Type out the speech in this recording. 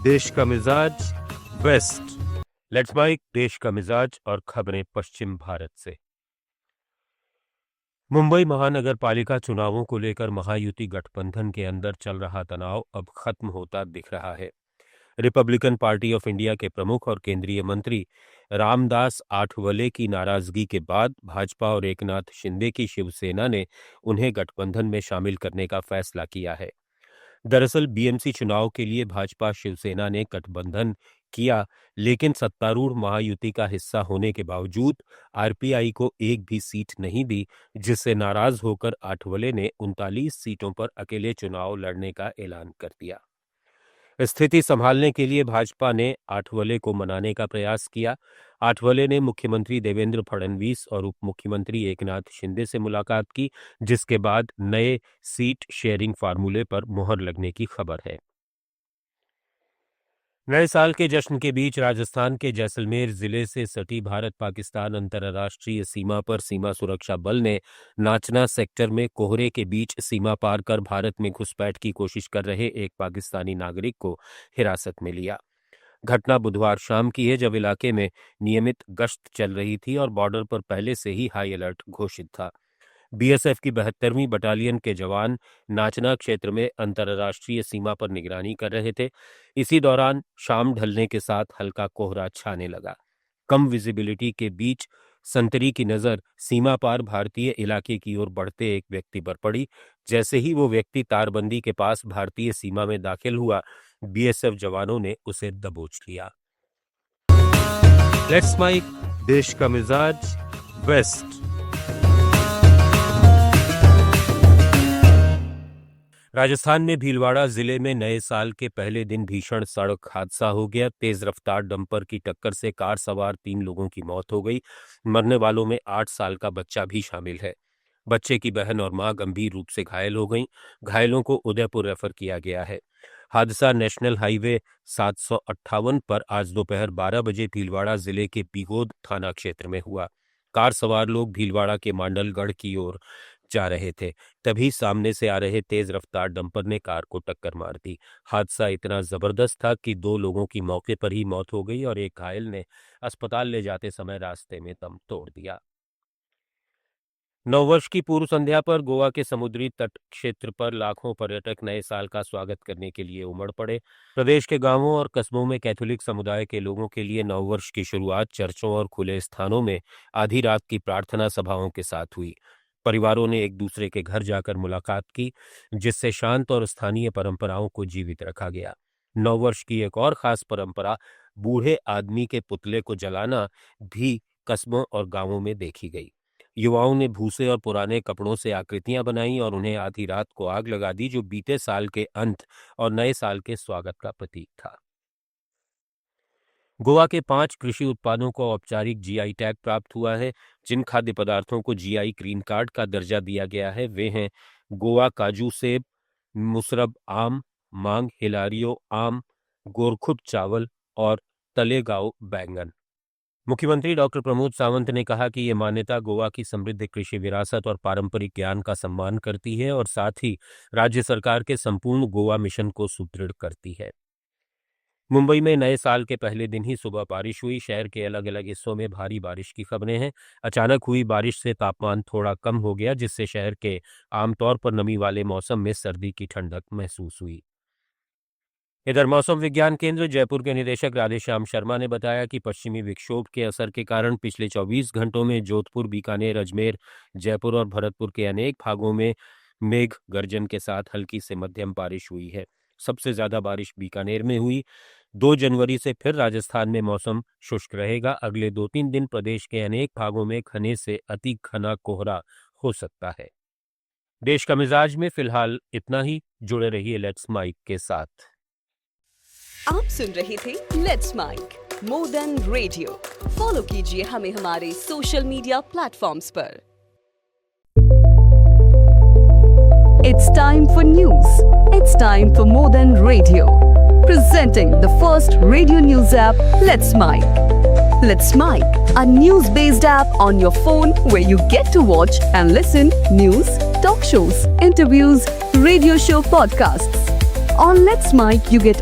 देश का मिजाज वेस्ट। लेट्स माइक देश का मिजाज और खबरें पश्चिम भारत से। मुंबई महानगर पालिका चुनावों को लेकर महायुति गठबंधन के अंदर चल रहा तनाव अब खत्म होता दिख रहा है। रिपब्लिकन पार्टी ऑफ इंडिया के प्रमुख और केंद्रीय मंत्री रामदास आठवले की नाराजगी के बाद भाजपा और एकनाथ शिंदे की शिवसेना ने उन्हें गठबंधन में शामिल करने का फैसला किया है। दरअसल बीएमसी चुनाव के लिए भाजपा शिवसेना ने गठबंधन किया, लेकिन सत्तारूढ़ महायुति का हिस्सा होने के बावजूद आरपीआई को एक भी सीट नहीं दी, जिससे नाराज होकर आठवले ने 39 सीटों पर अकेले चुनाव लड़ने का ऐलान कर दिया। स्थिति संभालने के लिए भाजपा ने आठवले को मनाने का प्रयास किया। आठवले ने मुख्यमंत्री देवेंद्र फडणवीस और उप मुख्यमंत्री एकनाथ शिंदे से मुलाकात की, जिसके बाद नए सीट शेयरिंग फार्मूले पर मुहर लगने की खबर है। नए साल के जश्न के बीच राजस्थान के जैसलमेर जिले से सटी भारत पाकिस्तान अंतर्राष्ट्रीय सीमा पर सीमा सुरक्षा बल ने नाचना सेक्टर में कोहरे के बीच सीमा पार कर भारत में घुसपैठ की कोशिश कर रहे एक पाकिस्तानी नागरिक को हिरासत में लिया। घटना बुधवार शाम की है, जब इलाके में नियमित गश्त चल रही थी और बॉर्डर पर पहले से ही हाई अलर्ट घोषित था। बीएसएफ की 72वीं बटालियन के जवान नाचना क्षेत्र में अंतर्राष्ट्रीय सीमा पर निगरानी कर रहे थे। इसी दौरान शाम ढलने के साथ हल्का कोहरा छाने लगा। कम विजिबिलिटी के बीच संतरी की नजर सीमा पार भारतीय इलाके की ओर बढ़ते एक व्यक्ति पर पड़ी। जैसे ही वो व्यक्ति तारबंदी के पास भारतीय सीमा में दाखिल हुआ, बीएसएफ जवानों ने उसे दबोच लिया। लेट्स माइक देश का मिजाज वेस्ट। राजस्थान में भीलवाड़ा जिले में नए साल के पहले दिन भीषण सड़क हादसा हो गया। तेज रफ्तार डंपर की टक्कर से कार सवार 3 लोगों की मौत हो गई। मरने वालों में 8 साल का बच्चा भी शामिल है। बच्चे की बहन और मां गंभीर रूप से घायल हो गईं। घायलों को उदयपुर रेफर किया गया है। हादसा नेशनल हाईवे 758 पर आज दोपहर 12 बजे भीलवाड़ा जिले के बिगोद थाना क्षेत्र में हुआ। कार सवार लोग भीलवाड़ा के मांडलगढ़ की ओर जा रहे थे, तभी सामने से आ रहे तेज रफ्तार डंपर ने कार को टक्कर मार दी। हादसा इतना जबरदस्त था कि 2 लोगों की मौके पर ही मौत हो गई और एक घायल ने अस्पताल ले जाते समय रास्ते में दम तोड़ दिया। नववर्ष की पूर्व संध्या पर गोवा के समुद्री तट क्षेत्र पर लाखों पर्यटक नए साल का स्वागत करने के लिए उमड़ पड़े। प्रदेश के गांवों और कस्बों में कैथोलिक समुदाय के लोगों के लिए नववर्ष की शुरुआत चर्चों और खुले स्थानों में आधी रात की प्रार्थना सभाओं के साथ हुई। परिवारों ने एक दूसरे के घर जाकर मुलाकात की, जिससे शांत और स्थानीय परंपराओं को जीवित रखा गया। नववर्ष की एक और खास परंपरा बूढ़े आदमी के पुतले को जलाना भी कस्बों और गांवों में देखी गई। युवाओं ने भूसे और पुराने कपड़ों से आकृतियां बनाई और उन्हें आधी रात को आग लगा दी, जो बीते साल के अंत और नए साल के स्वागत का प्रतीक था। गोवा के 5 कृषि उत्पादों को औपचारिक जीआई टैग प्राप्त हुआ है। जिन खाद्य पदार्थों को जीआई ग्रीन कार्ड का दर्जा दिया गया है वे हैं गोवा काजू सेब, मुसरब आम, मांग हिलारियो आम, गोरखुट चावल और तलेगांव बैंगन। मुख्यमंत्री डॉक्टर प्रमोद सावंत ने कहा कि ये मान्यता गोवा की समृद्ध कृषि विरासत और पारंपरिक ज्ञान का सम्मान करती है और साथ ही राज्य सरकार के संपूर्ण गोवा मिशन को सुदृढ़ करती है। मुंबई में नए साल के पहले दिन ही सुबह बारिश हुई। शहर के अलग अलग हिस्सों में भारी बारिश की खबरें हैं। अचानक हुई बारिश से तापमान थोड़ा कम हो गया, जिससे शहर के आमतौर पर नमी वाले मौसम में सर्दी की ठंडक महसूस हुई। इधर मौसम विज्ञान केंद्र जयपुर के निदेशक राधेश्याम शर्मा ने बताया कि पश्चिमी विक्षोभ के असर के कारण पिछले 24 घंटों में जोधपुर, बीकानेर, अजमेर, जयपुर और भरतपुर के अनेक भागों में मेघ गर्जन के साथ हल्की से मध्यम बारिश हुई है। सबसे ज्यादा बारिश बीकानेर में हुई। 2 जनवरी से फिर राजस्थान में मौसम शुष्क रहेगा। अगले 2-3 दिन प्रदेश के अनेक भागों में घने से अति घना कोहरा हो सकता है। देश का मिजाज में फिलहाल इतना ही। जुड़े रहिए लेट्स माइक के साथ। आप सुन रहे थे let's mike more than radio. Follow कीजिए हमें हमारे सोशल मीडिया प्लेटफॉर्म्स पर। It's time for news. It's time for More Than Radio. Presenting the first radio news app, Let's Mic. Let's Mic, a news-based app on your phone where you get to watch and listen news, talk shows, interviews, radio show podcasts. On Let's Mic, you get